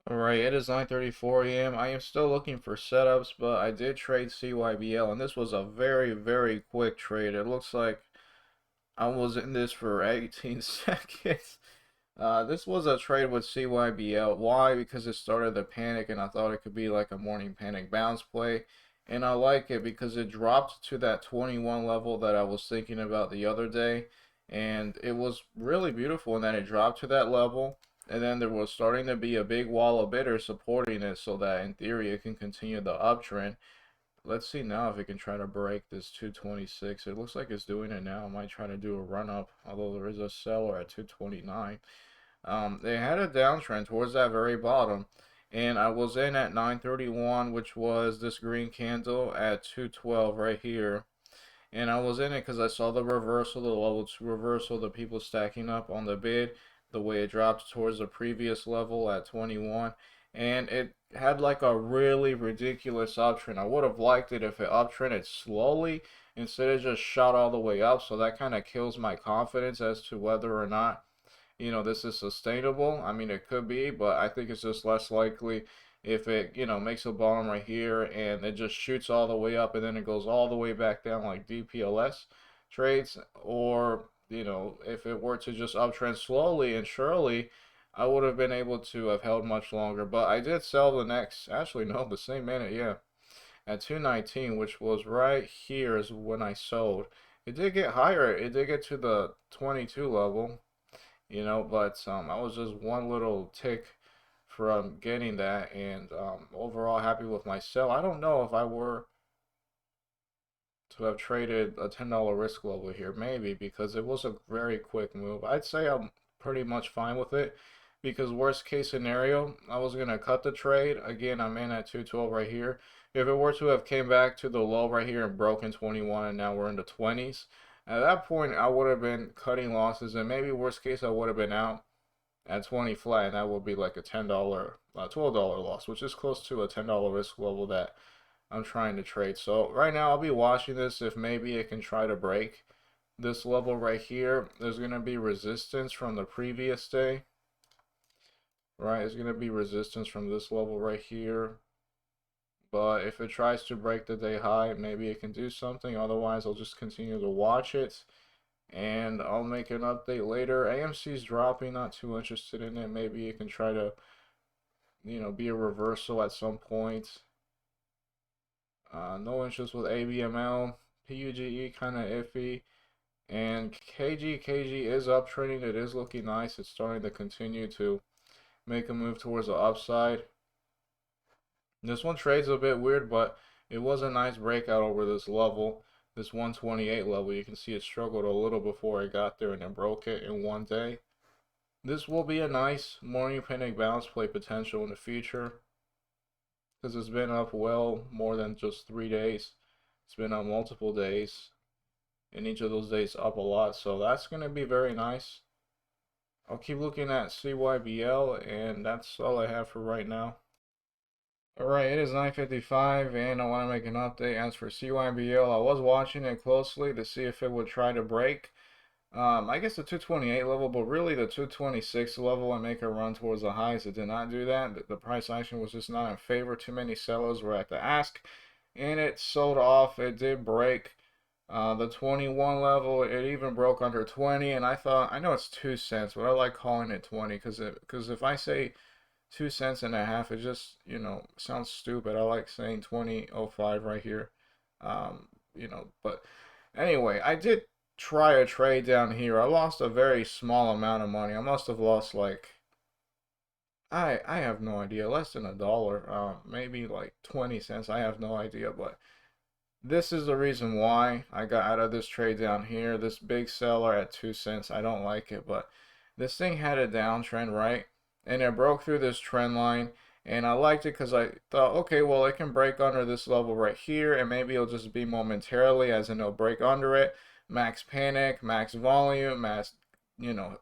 Alright, it is 9:34 a.m. I am still looking for setups, but I did trade CYBL, and this was a very, very quick trade. It looks like I was in this for 18 seconds. This was a trade with CYBL. Why? Because it started the panic, and I thought it could be like a morning panic bounce play. And I like it because it dropped to that 21 level that I was thinking about the other day. And it was really beautiful in that it dropped to that level. And then there was starting to be a big wall of bidders supporting it so that in theory it can continue the uptrend. Let's see now if it can try to break this 226. It looks like it's doing it now. It might try to do a run up, although there is a seller at 229. They had a downtrend towards that very bottom, and I was in at 931, which was this green candle at 212 right here. And I was in it because I saw the reversal, the level 2 reversal, the people stacking up on the bid, the way it dropped towards the previous level at 21. And it had like a really ridiculous uptrend. I would have liked it if it uptrended slowly instead of just shot all the way up. So that kind of kills my confidence as to whether or not this is sustainable. I mean, it could be, but I think it's just less likely if it, makes a bottom right here and it just shoots all the way up and then it goes all the way back down like DPLS trades, or, if it were to just uptrend slowly and surely, I would have been able to have held much longer. But I did sell the next, actually, no, the same minute, yeah, at 219, which was right here is when I sold. It did get higher. It did get to the 22 level, but I was just one little tick from getting that, and overall happy with my sell. I don't know if I were to have traded a $10 risk level here, maybe because it was a very quick move. I'd say I'm pretty much fine with it because worst case scenario, I was gonna cut the trade. Again, I'm in at 212 right here. If it were to have came back to the low right here and broken 21 and now we're in the 20s, at that point I would have been cutting losses, and maybe worst case I would have been out at 20 flat, and that would be like a $10, $12 loss, which is close to a $10 risk level that I'm trying to trade. So right now I'll be watching this if maybe it can try to break this level right here. There's going to be resistance from the previous day, right? There's going to be resistance from this level right here. But if it tries to break the day high, maybe it can do something. Otherwise, I'll just continue to watch it. And I'll make an update later. AMC's dropping, not too interested in it. Maybe it can try to, be a reversal at some point. No interest with ABML. PUGE kind of iffy. And KG is uptrending. It is looking nice. It's starting to continue to make a move towards the upside. This one trades a bit weird, but it was a nice breakout over this level. This 128 level, you can see it struggled a little before it got there and then broke it in one day. This will be a nice morning panic bounce play potential in the future because it's been up well more than just 3 days. It's been up multiple days, and each of those days up a lot, so that's going to be very nice. I'll keep looking at CYBL, and that's all I have for right now. Alright, it is 9:55 and I want to make an update. As for CYBL, I was watching it closely to see if it would try to break I guess the 228 level, but really the 226 level and make a run towards the highs. It did not do that. The price action was just not in favor. Too many sellers were at the ask, and it sold off. It did break the 21 level. It even broke under 20, and I thought, I know it's 2 cents, but I like calling it 20 because if I say 2 cents and a half, it just, sounds stupid. I like saying 20.05 right here. But anyway, I did try a trade down here. I lost a very small amount of money. I must have lost like I have no idea, less than $1, maybe like 20 cents. I have no idea, but this is the reason why I got out of this trade down here. This big seller at 2 cents. I don't like it, but this thing had a downtrend, right? And it broke through this trend line. And I liked it because I thought, okay, well, it can break under this level right here, and maybe it'll just be momentarily, as in it'll break under it. Max panic, max volume, max, you know,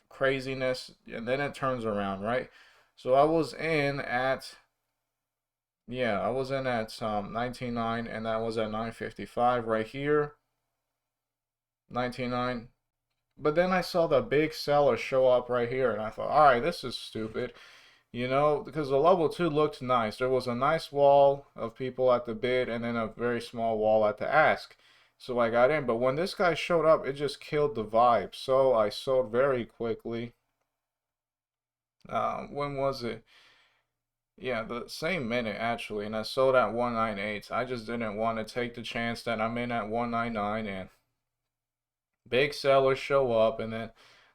craziness, and then it turns around, right? So I was in at, yeah, I was in at 19.9, and that was at 9:55 right here, 19.9. But then I saw the big seller show up right here, and I thought, all right, this is stupid. You know, because the level 2 looked nice. There was a nice wall of people at the bid and then a very small wall at the ask. So I got in. But when this guy showed up, it just killed the vibe. So I sold very quickly. When was it? Yeah, the same minute actually. And I sold at 198. I just didn't want to take the chance that I'm in at 199 and big sellers show up, and then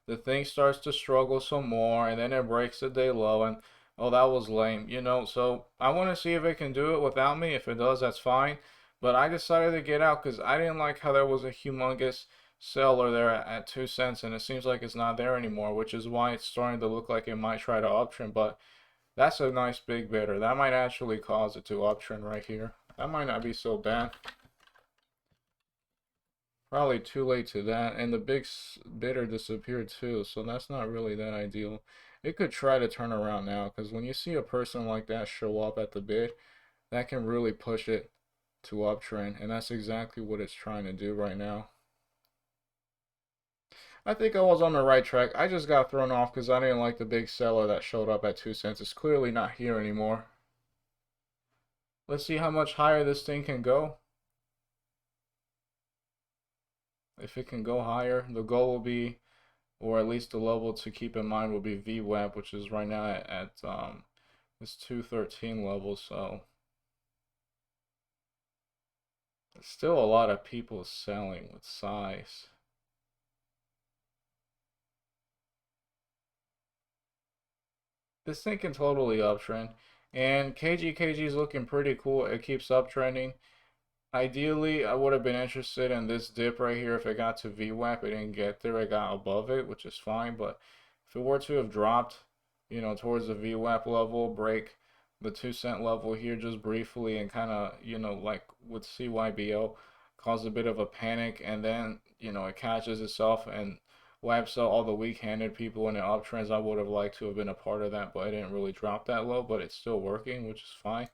the thing starts to struggle some more, and then it breaks the day low, and oh, that was lame, you know. So I want to see if it can do it without me. If it does, that's fine. But I decided to get out because I didn't like how there was a humongous seller there at 2 cents, and it seems like it's not there anymore, which is why it's starting to look like it might try to uptrend. But that's a nice big bidder. That might actually cause it to uptrend right here. That might not be so bad. Probably too late to that, and the big bidder disappeared too, so that's not really that ideal. It could try to turn around now, because when you see a person like that show up at the bid, that can really push it to uptrend, and that's exactly what it's trying to do right now. I think I was on the right track. I just got thrown off because I didn't like the big seller that showed up at 2 cents. It's clearly not here anymore. Let's see how much higher this thing can go. If it can go higher, the goal will be, or at least the level to keep in mind, will be VWAP, which is right now at this 213 level. So there's still a lot of people selling with size. This thing can totally uptrend, and KG is looking pretty cool. It keeps uptrending. Ideally, I would have been interested in this dip right here if it got to VWAP. It didn't get there. It got above it, which is fine. But if it were to have dropped, you know, towards the VWAP level, break the 2 cent level here just briefly and kind of, you know, like with CYBL, cause a bit of a panic, and then, you know, it catches itself and wipes out all the weak-handed people in the uptrends. I would have liked to have been a part of that, but it didn't really drop that low, but it's still working, which is fine.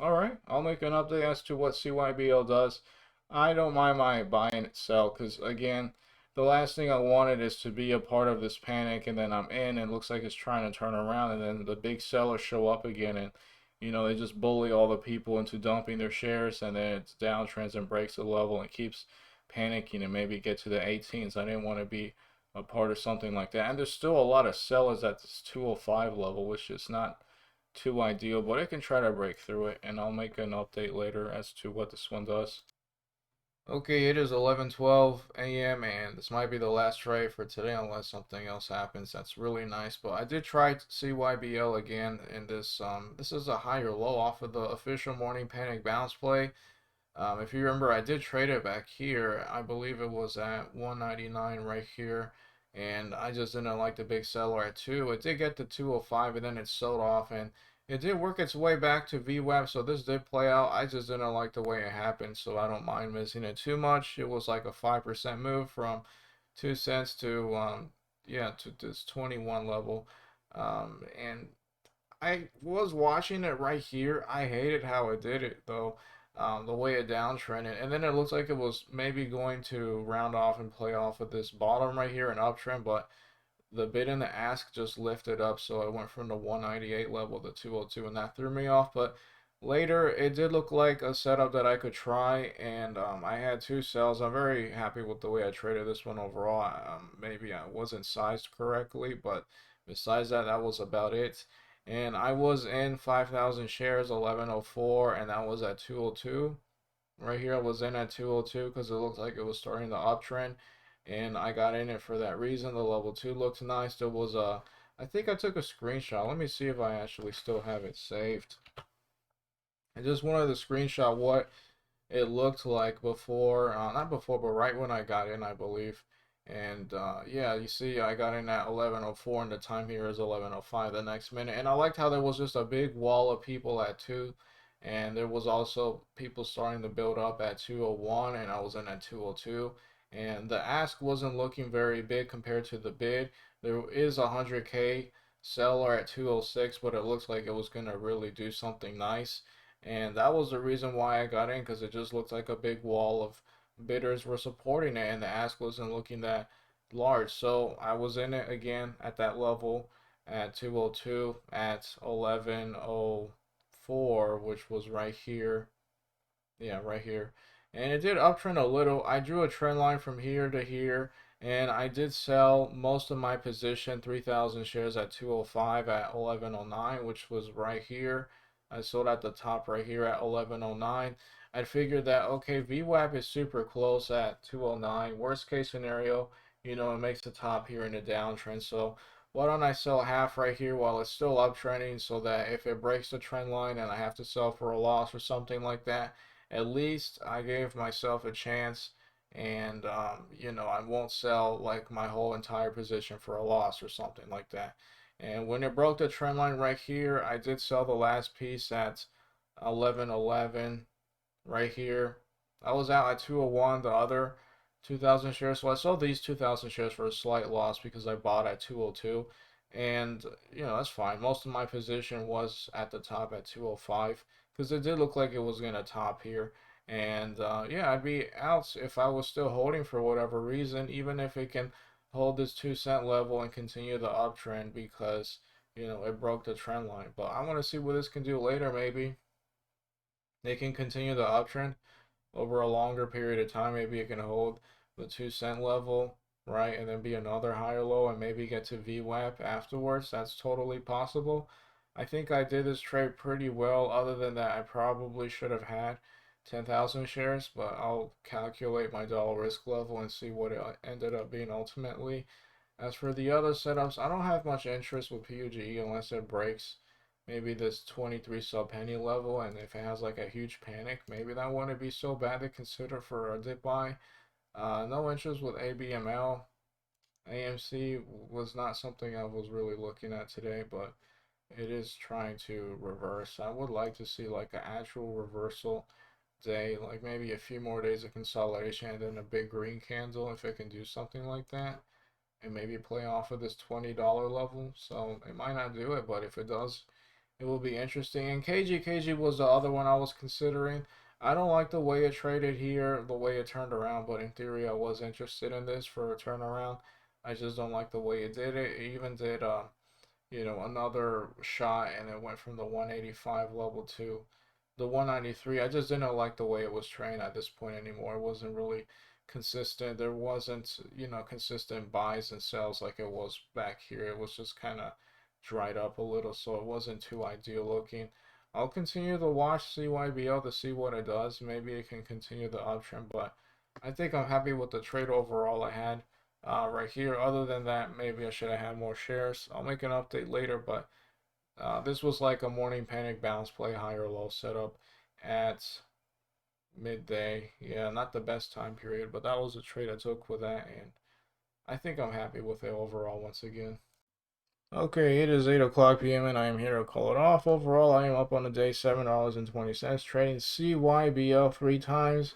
All right, I'll make an update as to what CYBL does. I don't mind my buy and sell because, again, the last thing I wanted is to be a part of this panic and then I'm in and it looks like it's trying to turn around and then the big sellers show up again and, you know, they just bully all the people into dumping their shares and then it's downtrends and breaks the level and keeps panicking and maybe get to the 18s. I didn't want to be a part of something like that. And there's still a lot of sellers at this 205 level, which is not too ideal, but it can try to break through it, and I'll make an update later as to what this one does. Okay, it is 11:12 a.m. and this might be the last trade for today unless something else happens. That's really nice, but I did try CYBL again in this. This is a higher low off of the official morning panic bounce play. If you remember, I did trade it back here. I believe it was at 199 right here. And I just didn't like the big seller at 2. It did get to 205 and then it sold off. And it did work its way back to VWAP. So this did play out. I just didn't like the way it happened. So I don't mind missing it too much. It was like a 5% move from 2 cents to, yeah, to this 21 level. And I was watching it right here. I hated how it did it though, the way it downtrended, and then it looks like it was maybe going to round off and play off of this bottom right here and uptrend, but the bid and the ask just lifted up, so it went from the 198 level to 202, and that threw me off. But later, it did look like a setup that I could try, and I had two sells. I'm very happy with the way I traded this one overall. Maybe I wasn't sized correctly, but besides that, that was about it. And I was in 5,000 shares, 1104, and that was at 202. Right here, I was in at 202 because it looked like it was starting the uptrend, and I got in it for that reason. The level 2 looked nice. There was a, I think I took a screenshot. Let me see if I actually still have it saved. I just wanted to screenshot what it looked like before, not before, but right when I got in, I believe. And yeah, you see, I got in at 11:04, and the time here is 11:05 the next minute. And I liked how there was just a big wall of people at 2, and there was also people starting to build up at 2:01, and I was in at 2:02. And the ask wasn't looking very big compared to the bid. There is a 100K seller at 2:06, but it looks like it was gonna really do something nice. And that was the reason why I got in, because it just looked like a big wall of bidders were supporting it, and the ask wasn't looking that large. So I was in it again at that level at 202 at 1104, which was right here. Yeah, right here. And it did uptrend a little. I drew a trend line from here to here, and I did sell most of my position, 3,000 shares at 205 at 1109, which was right here. I sold at the top right here at 1109. I figured that, okay, VWAP is super close at 209. Worst case scenario, it makes the top here in a downtrend. So why don't I sell half right here while it's still uptrending so that if it breaks the trend line and I have to sell for a loss or something like that, at least I gave myself a chance, and I won't sell like my whole entire position for a loss or something like that. And when it broke the trend line right here, I did sell the last piece at 1111 right here. I was out at 201, the other 2,000 shares. So I sold these 2,000 shares for a slight loss because I bought at 202. And, that's fine. Most of my position was at the top at 205 because it did look like it was going to top here. And, yeah, I'd be out if I was still holding for whatever reason, even if it can hold this 2 cent level and continue the uptrend because, it broke the trend line. But I want to see what this can do later, maybe. They can continue the uptrend over a longer period of time. Maybe it can hold the 2 cent level, right? And then be another higher low and maybe get to VWAP afterwards. That's totally possible. I think I did this trade pretty well. Other than that, I probably should have had 10,000 shares, but I'll calculate my dollar risk level and see what it ended up being ultimately. As for the other setups, I don't have much interest with PUGE unless it breaks maybe this 23 sub penny level, and if it has like a huge panic, maybe that wouldn't be so bad to consider for a dip buy. No interest with ABML. AMC was not something I was really looking at today, but it is trying to reverse. I would like to see like an actual reversal day, like maybe a few more days of consolidation and then a big green candle if it can do something like that and maybe play off of this $20 level. So it might not do it, but if it does, it will be interesting. And KG was the other one I was considering. I don't like the way it traded here, the way it turned around, but in theory I was interested in this for a turnaround. I just don't like the way it did it. It even did another shot and it went from the 185 level to the 193. I just didn't like the way it was trained at this point anymore. It wasn't really consistent. There wasn't, consistent buys and sells like it was back here. It was just kind of dried up a little, so it wasn't too ideal looking. I'll continue to watch CYBL to see what it does. Maybe it can continue the uptrend, but I think I'm happy with the trade overall I had right here. Other than that, maybe I should have had more shares. I'll make an update later, but this was like a morning panic bounce play higher low setup at midday. Yeah, not the best time period, but that was a trade I took with that, and I think I'm happy with it overall once again. Okay, it is 8 o'clock p.m. and I am here to call it off. Overall, I am up on the day, $7.20, trading CYBL 3 times.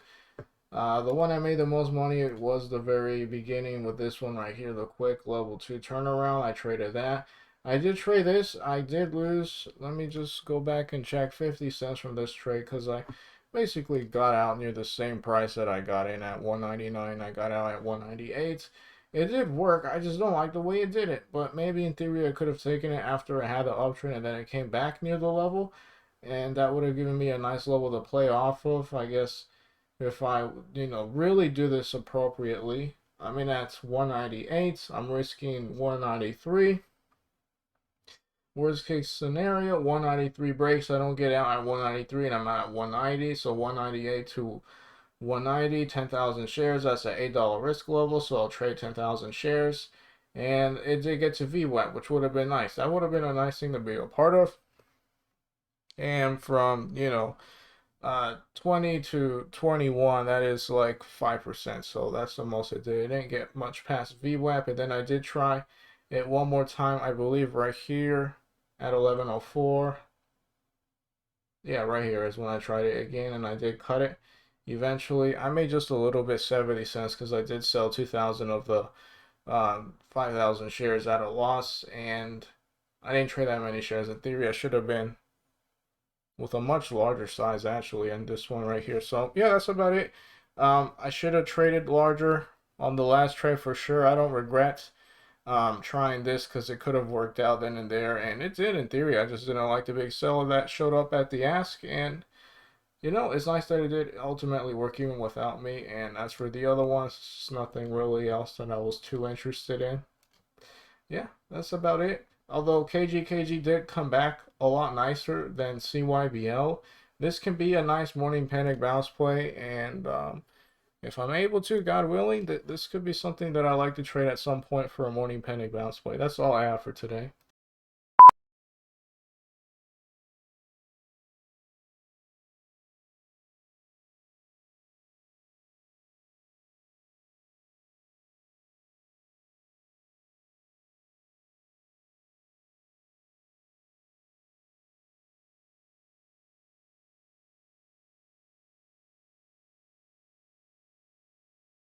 The one that made the most money was the very beginning with this one right here, the quick level 2 turnaround. I traded that. I did trade this. I did lose. Let me just go back and check 50 cents from this trade because I basically got out near the same price that I got in at 199. I got out at 198. It did work. I just don't like the way it did it. But maybe in theory I could have taken it after it had the uptrend and then it came back near the level. And that would have given me a nice level to play off of, I guess, if I, really do this appropriately. I mean, that's 198. I'm risking 193. Worst case scenario, 193 breaks. I don't get out at 193 and I'm at 190. So 198 to 190, 10,000 shares. That's an $8 risk level. So I'll trade 10,000 shares. And it did get to VWAP, which would have been nice. That would have been a nice thing to be a part of. And from, 20 to 21, that is like 5%. So that's the most it did. It didn't get much past VWAP. And then I did try it one more time, I believe right here at 1104. Yeah, right here is when I tried it again and I did cut it. Eventually, I made just a little bit, 70 cents, because I did sell 2,000 of the 5,000 shares at a loss. And I didn't trade that many shares. In theory, I should have been with a much larger size actually, and this one right here. So yeah, that's about it. I should have traded larger, on the last trade for sure. I don't regret trying this because it could have worked out then and there, and it did in theory. I just didn't like the big seller that showed up at the ask, and you know, it's nice that it did ultimately work even without me. And as for the other ones, it's nothing really else that I was too interested in. Yeah, that's about it. Although KGKG did come back a lot nicer than CYBL, this can be a nice morning panic bounce play, and if I'm able to, God willing, that this could be something that I like to trade at some point for a morning panic bounce play. That's all I have for today.